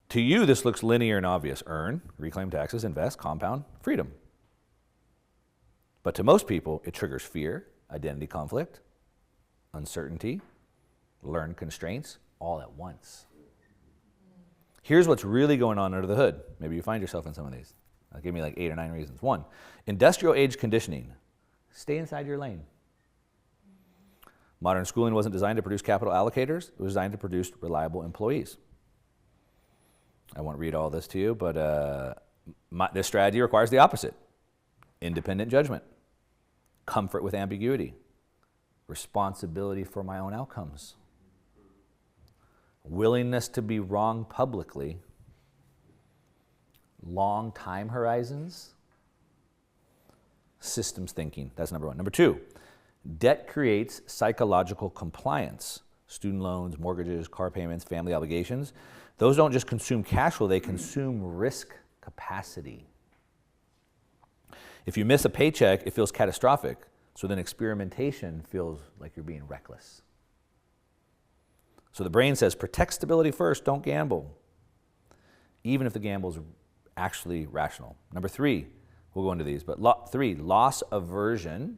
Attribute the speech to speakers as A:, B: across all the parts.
A: To you, this looks linear and obvious. Earn, reclaim taxes, invest, compound, freedom. But to most people, it triggers fear, identity conflict, uncertainty, learned constraints, all at once. Here's what's really going on under the hood. Maybe you find yourself in some of these. I'll give me like 8 or 9 reasons. 1, industrial age conditioning. Stay inside your lane. Modern schooling wasn't designed to produce capital allocators. It was designed to produce reliable employees. I won't read all this to you, but this strategy requires the opposite. Independent judgment, comfort with ambiguity, responsibility for my own outcomes, willingness to be wrong publicly, long time horizons, systems thinking. That's number 1. Number 2, debt creates psychological compliance. Student loans, mortgages, car payments, family obligations. Those don't just consume cash flow, they consume risk capacity. If you miss a paycheck, it feels catastrophic. So then experimentation feels like you're being reckless. So the brain says, protect stability first, don't gamble. Even if the gamble is actually rational. Number 3, we'll go into these, but 3, loss aversion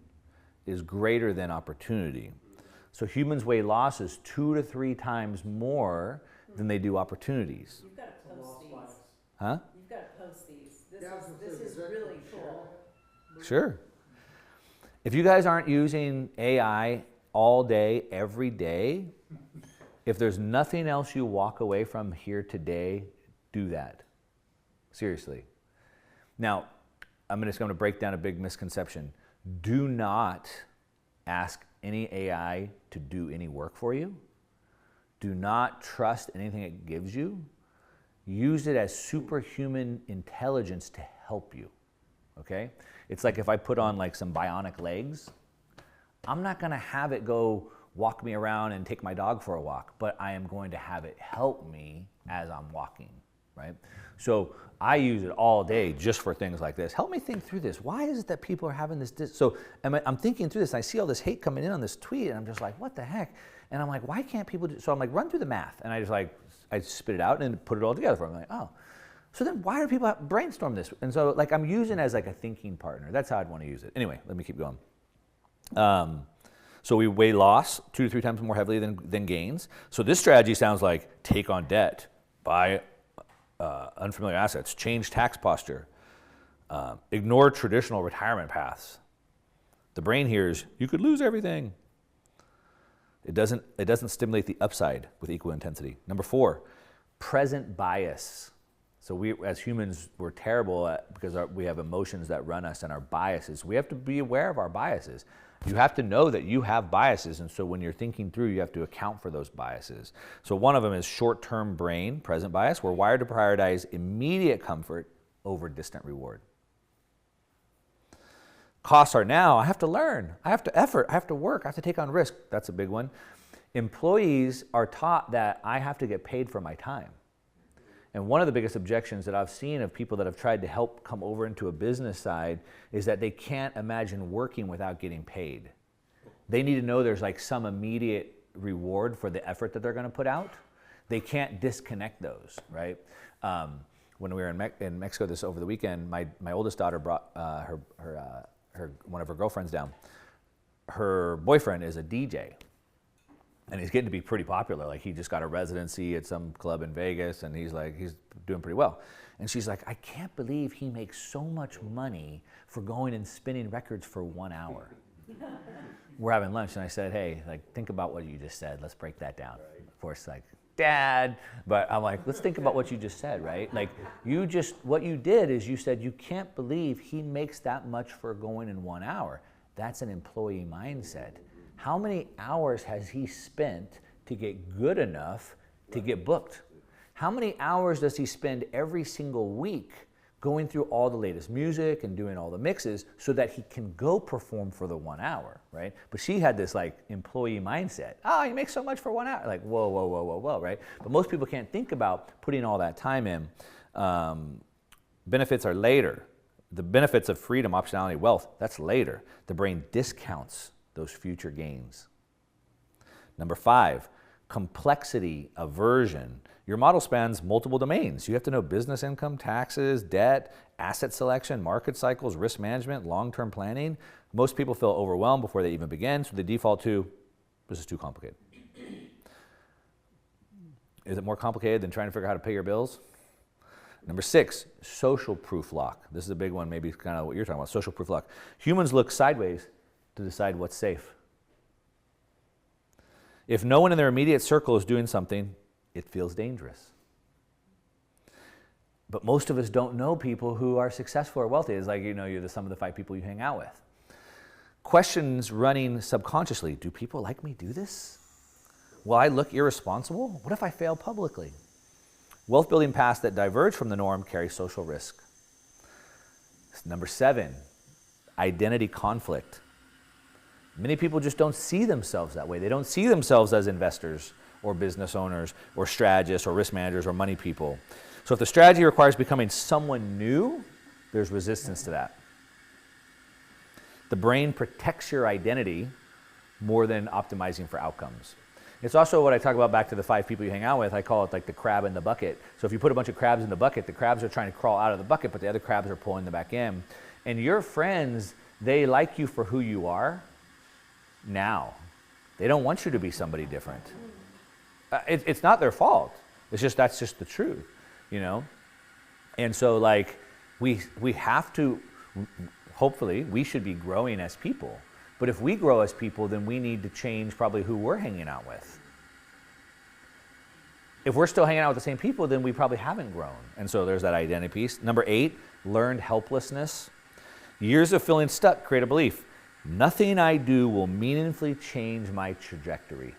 A: is greater than opportunity. So humans weigh losses 2 to 3 times more than they do opportunities.
B: You've got to post these.
A: Huh?
B: You've got to post these. This is really cool.
A: Sure. If you guys aren't using AI all day, every day, if there's nothing else you walk away from here today, do that. Seriously. Now, I'm just going to break down a big misconception. Do not ask any AI to do any work for you. Do not trust anything it gives you. Use it as superhuman intelligence to help you. Okay? It's like if I put on like some bionic legs, I'm not going to have it go walk me around and take my dog for a walk, but I am going to have it help me as I'm walking, right? So I use it all day just for things like this. Help me think through this. Why is it that people are having this? So I'm thinking through this, and I see all this hate coming in on this tweet, and I'm just like, what the heck? And I'm like, why can't people do? So I'm like, run through the math, and I spit it out and put it all together for them. I'm like, oh. So then why do people brainstorm this? And so like I'm using it as like a thinking partner. That's how I'd want to use it. Anyway, let me keep going. So we weigh loss 2 to 3 times more heavily than gains. So this strategy sounds like take on debt, buy unfamiliar assets, change tax posture, ignore traditional retirement paths. The brain hears, you could lose everything. It doesn't stimulate the upside with equal intensity. Number 4, present bias. So we, as humans, we're terrible at, because we have emotions that run us and our biases. We have to be aware of our biases. You have to know that you have biases, and so when you're thinking through, you have to account for those biases. So one of them is short-term brain, present bias. We're wired to prioritize immediate comfort over distant reward. Costs are now, I have to learn, I have to effort, I have to work, I have to take on risk. That's a big one. Employees are taught that I have to get paid for my time. And one of the biggest objections that I've seen of people that have tried to help come over into a business side is that they can't imagine working without getting paid. They need to know there's like some immediate reward for the effort that they're going to put out. They can't disconnect those, right? When we were in Mexico this over the weekend, my oldest daughter brought one of her girlfriends down. Her boyfriend is a DJ. And he's getting to be pretty popular. Like he just got a residency at some club in Vegas, and he's doing pretty well. And she's like, I can't believe he makes so much money for going and spinning records for 1 hour. We're having lunch, and I said, hey, like think about what you just said. Let's break that down. Right. Of course, like, Dad, but I'm like, let's think about what you just said, right? Like what you did is you said you can't believe he makes that much for going in 1 hour. That's an employee mindset. How many hours has he spent to get good enough to get booked? How many hours does he spend every single week going through all the latest music and doing all the mixes so that he can go perform for the 1 hour, right? But she had this like employee mindset. Oh, he makes so much for 1 hour. Like, whoa, whoa, whoa, whoa, whoa, right? But most people can't think about putting all that time in. Benefits are later. The benefits of freedom, optionality, wealth, that's later. The brain discounts those future gains. Number 5, complexity, aversion. Your model spans multiple domains. You have to know business income, taxes, debt, asset selection, market cycles, risk management, long-term planning. Most people feel overwhelmed before they even begin, so they default to, this is too complicated. Is it more complicated than trying to figure out how to pay your bills? Number 6, social proof lock. This is a big one, maybe kind of what you're talking about, social proof lock. Humans look sideways to decide what's safe. If no one in their immediate circle is doing something, it feels dangerous. But most of us don't know people who are successful or wealthy. It's like, you're the sum of the 5 people you hang out with. Questions running subconsciously. Do people like me do this? Will I look irresponsible? What if I fail publicly? Wealth building paths that diverge from the norm carry social risk. Number 7, identity conflict. Many people just don't see themselves that way. They don't see themselves as investors or business owners or strategists or risk managers or money people. So if the strategy requires becoming someone new, there's resistance to that. The brain protects your identity more than optimizing for outcomes. It's also what I talk about back to the 5 people you hang out with. I call it like the crab in the bucket. So if you put a bunch of crabs in the bucket, the crabs are trying to crawl out of the bucket, but the other crabs are pulling them back in. And your friends, they like you for who you are now. They don't want you to be somebody different. It's not their fault. That's just the truth, And so like we have to, hopefully, we should be growing as people. But if we grow as people, then we need to change probably who we're hanging out with. If we're still hanging out with the same people, then we probably haven't grown. And so there's that identity piece. Number 8, learned helplessness. Years of feeling stuck create a belief. Nothing I do will meaningfully change my trajectory.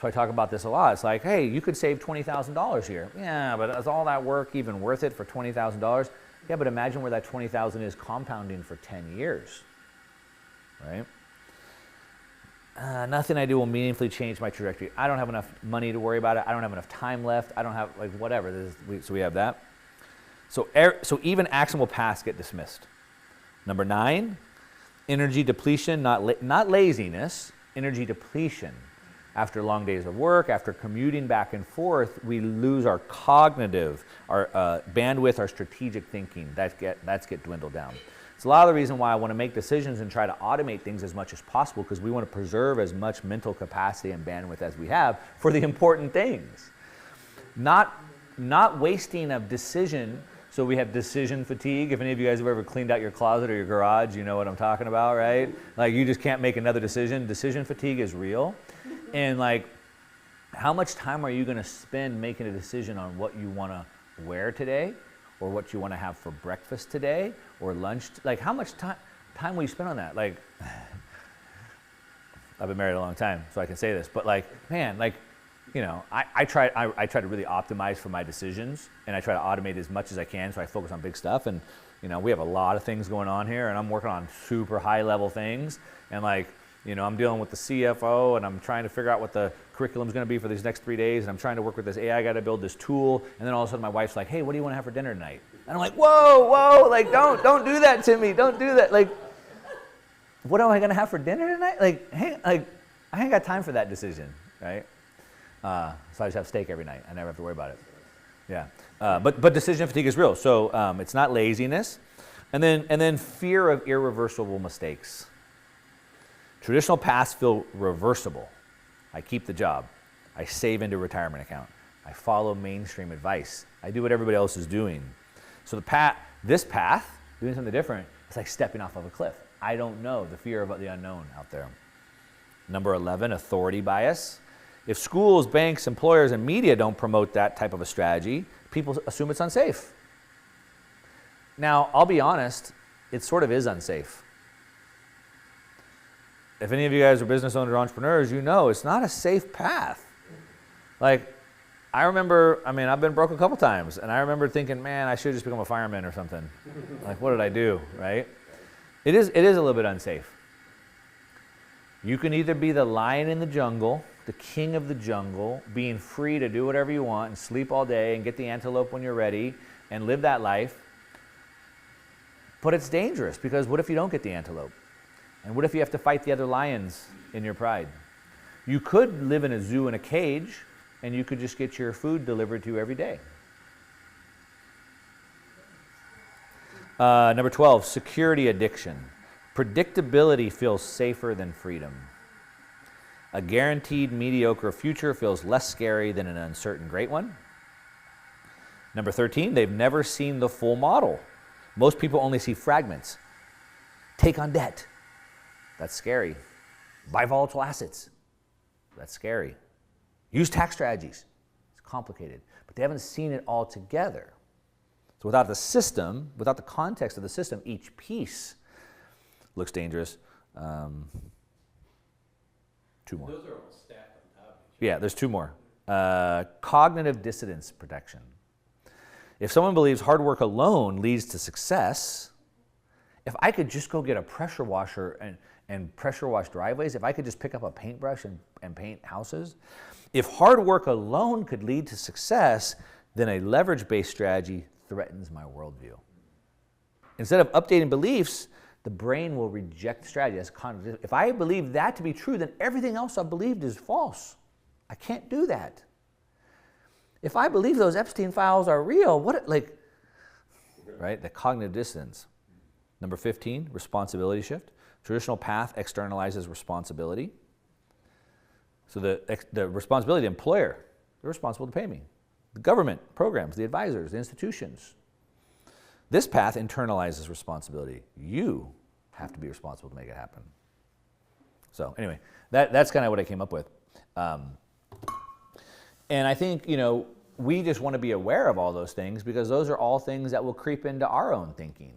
A: So I talk about this a lot. It's like, hey, you could save $20,000 here. Yeah, but is all that work even worth it for $20,000? Yeah, but imagine where that $20,000 is compounding for 10 years. Right? Nothing I do will meaningfully change my trajectory. I don't have enough money to worry about it. I don't have enough time left. I don't have, whatever. So we have that. So even actionable paths get dismissed. Number 9, energy depletion, not laziness, energy depletion. After long days of work, after commuting back and forth, we lose our cognitive, our bandwidth, our strategic thinking. That's get dwindled down. It's a lot of the reason why I want to make decisions and try to automate things as much as possible, because we want to preserve as much mental capacity and bandwidth as we have for the important things. Not wasting a decision. So we have decision fatigue. If any of you guys have ever cleaned out your closet or your garage, you know what I'm talking about, right? Like you just can't make another decision. Decision fatigue is real. And like, how much time are you going to spend making a decision on what you want to wear today, or what you want to have for breakfast today, or lunch? Like, how much time will you spend on that? Like, I've been married a long time, so I can say this, but like, man, like, I try to really optimize for my decisions, and I try to automate as much as I can, so I focus on big stuff. And we have a lot of things going on here, and I'm working on super high level things, and like, I'm dealing with the CFO, and I'm trying to figure out what the curriculum is going to be for these next 3 days, and I'm trying to work with this AI guy to build this tool, and then all of a sudden my wife's like, hey, what do you want to have for dinner tonight? And I'm like, whoa, like, don't do that to me, don't do that. Like, what am I going to have for dinner tonight? Like, hey, like, I ain't got time for that decision, right? So I just have steak every night. I never have to worry about it. Yeah, but decision fatigue is real. So it's not laziness, and then fear of irreversible mistakes. Traditional paths feel reversible. I keep the job. I save into a retirement account. I follow mainstream advice. I do what everybody else is doing. So this path, doing something different, it's like stepping off of a cliff. I don't know, the fear of the unknown out there. Number 11, authority bias. If schools, banks, employers, and media don't promote that type of a strategy, people assume it's unsafe. Now, I'll be honest, it sort of is unsafe. If any of you guys are business owners or entrepreneurs, it's not a safe path. Like, I've been broke a couple times, and I remember thinking, man, I should just become a fireman or something. Like, what did I do, right? It is a little bit unsafe. You can either be the lion in the jungle, the king of the jungle, being free to do whatever you want and sleep all day and get the antelope when you're ready and live that life. But it's dangerous, because what if you don't get the antelope? And what if you have to fight the other lions in your pride? You could live in a zoo in a cage, and you could just get your food delivered to you every day. Number 12, security addiction. Predictability feels safer than freedom. A guaranteed mediocre future feels less scary than an uncertain great one. Number 13, they've never seen the full model. Most people only see fragments. Take on debt. That's scary. Buy volatile assets. That's scary. Use tax strategies. It's complicated. But they haven't seen it all together. So without the system, without the context of the system, each piece looks dangerous. Two more.
C: Those are all stacked on top of each other.
A: Yeah, there's two more. Cognitive dissonance protection. If someone believes hard work alone leads to success, if I could just go get a pressure washer and pressure wash driveways, if I could just pick up a paintbrush and paint houses, if hard work alone could lead to success, then a leverage-based strategy threatens my worldview. Instead of updating beliefs, the brain will reject the strategy. If I believe that to be true, then everything else I've believed is false. I can't do that. If I believe those Epstein files are real, right? The cognitive dissonance. Number 15, responsibility shift. Traditional path externalizes responsibility. So the responsibility, the employer, they're responsible to pay me. The government, programs, the advisors, the institutions. This path internalizes responsibility. You have to be responsible to make it happen. So anyway, that's kind of what I came up with. And I think, we just want to be aware of all those things because those are all things that will creep into our own thinking.